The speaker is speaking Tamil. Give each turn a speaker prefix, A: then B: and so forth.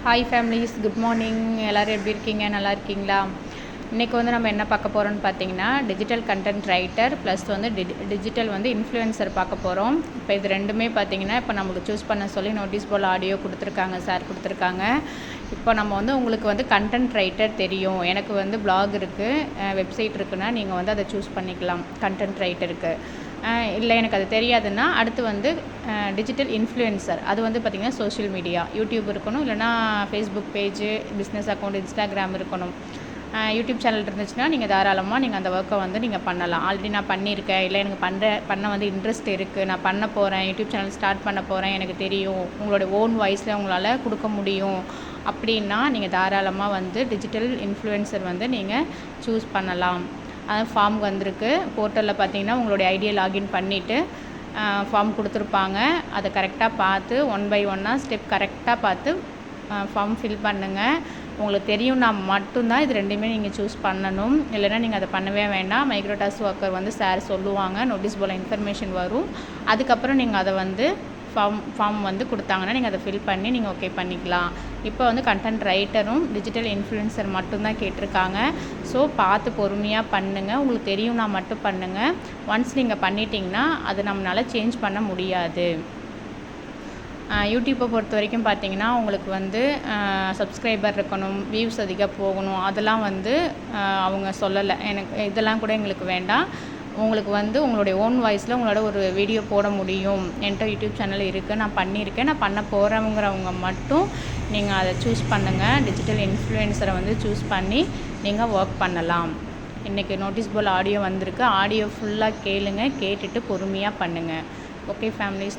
A: Hi families, good morning. எல்லோரும் எப்படி இருக்கீங்க? நல்லா இருக்கீங்களா? இன்றைக்கி வந்து நம்ம என்ன பார்க்க போகிறோம்னு பார்த்தீங்கன்னா, டிஜிட்டல் கண்டென்ட் ரைட்டர் ப்ளஸ் வந்து டிஜிட்டல் வந்து இன்ஃப்ளூயன்சர் பார்க்க போகிறோம். இப்போ இது ரெண்டுமே பார்த்தீங்கன்னா, இப்போ நம்மளுக்கு சூஸ் பண்ண சொல்லி நோட்டீஸ் போர்டில் ஆடியோ கொடுத்துருக்காங்க, சார் கொடுத்துருக்காங்க. இப்போ நம்ம வந்து உங்களுக்கு வந்து கண்டென்ட் ரைட்டர் தெரியும், எனக்கு வந்து பிளாக் இருக்குது, வெப்சைட் இருக்குன்னா நீங்கள் வந்து அதை சூஸ் பண்ணிக்கலாம் கண்டென்ட் ரைட்டருக்கு. இல்லை எனக்கு அது தெரியாதுன்னா அடுத்து வந்து டிஜிட்டல் இன்ஃப்ளூயன்சர், அது வந்து பார்த்திங்கன்னா சோஷியல் மீடியா, யூடியூப் இருக்கணும், இல்லைனா Facebook page, business account, Instagram இருக்கணும். யூடியூப் சேனல் இருந்துச்சுன்னா நீங்கள் தாராளமாக நீங்கள் அந்த ஒர்க்கை வந்து நீங்கள் பண்ணலாம். ஆல்ரெடி நான் பண்ணியிருக்கேன், இல்லை எனக்கு பண்ண வந்து இன்ட்ரெஸ்ட் இருக்குது, நான் பண்ண போகிறேன், யூடியூப் சேனல் ஸ்டார்ட் பண்ண போகிறேன், எனக்கு தெரியும், உங்களோட ஓன் வாய்ஸில் உங்களால் கொடுக்க முடியும் அப்படின்னா நீங்கள் தாராளமாக வந்து டிஜிட்டல் இன்ஃப்ளூயன்சர் வந்து நீங்கள் சூஸ் பண்ணலாம். அது ஃபார்ம் வந்திருக்கு. போர்ட்டலில் பார்த்தீங்கன்னா உங்களுடைய ஐடியை லாகின் பண்ணிவிட்டு ஃபார்ம் கொடுத்துருப்பாங்க. அதை கரெக்டாக பார்த்து ஒன் பை ஒன்னாக ஸ்டெப் கரெக்டாக பார்த்து ஃபார்ம் ஃபில் பண்ணுங்கள். உங்களுக்கு தெரியும்னா மட்டும்தான் இது ரெண்டுமே நீங்கள் சூஸ் பண்ணணும். இல்லைன்னா நீங்கள் அதை பண்ணவே வேண்டாம். மைக்ரோடாஸ்க் ஒர்க்கர் வந்து சார் சொல்லுவாங்க, நோட்டீஸ் போர்டில் இன்ஃபர்மேஷன் வரும். அதுக்கப்புறம் நீங்கள் அதை வந்து ஃபார்ம் வந்து கொடுத்தாங்கன்னா நீங்கள் அதை ஃபில் பண்ணி நீங்கள் ஓகே பண்ணிக்கலாம். இப்போ வந்து கண்டென்ட் ரைட்டரும் டிஜிட்டல் இன்ஃப்ளூயன்சர் மட்டும்தான் கேட்டிருக்காங்க. ஸோ பார்த்து பொறுமையாக பண்ணுங்கள். உங்களுக்கு தெரியும்னா மட்டும் பண்ணுங்கள். ஒன்ஸ் நீங்கள் பண்ணிட்டீங்கன்னா அது நம்மளால் சேஞ்ச் பண்ண முடியாது. யூடியூப்பை பொறுத்த வரைக்கும் பார்த்தீங்கன்னா உங்களுக்கு வந்து சப்ஸ்கிரைபர் இருக்கணும், வியூஸ் அதிகம் போகணும், அதெல்லாம் வந்து அவங்க சொல்லலை. எனக்கு இதெல்லாம் கூட எங்களுக்கு வேண்டாம். உங்களுக்கு வந்து உங்களுடைய ஓன் வாய்ஸில் உங்களோட ஒரு வீடியோ போட முடியும், என்கிட்ட யூடியூப் சேனல் இருக்குது, நான் பண்ணியிருக்கேன், நான் பண்ண போகிறவங்கிறவங்க மட்டும் நீங்கள் அதை சூஸ் பண்ணுங்கள். டிஜிட்டல் இன்ஃப்ளூயன்சரை வந்து சூஸ் பண்ணி நீங்கள் ஒர்க் பண்ணலாம். இன்றைக்கி நோட்டீஸ் போர்டில் ஆடியோ வந்திருக்கு. ஆடியோ ஃபுல்லாக கேளுங்க, கேட்டுட்டு பொறுமையாக பண்ணுங்கள். Okay families.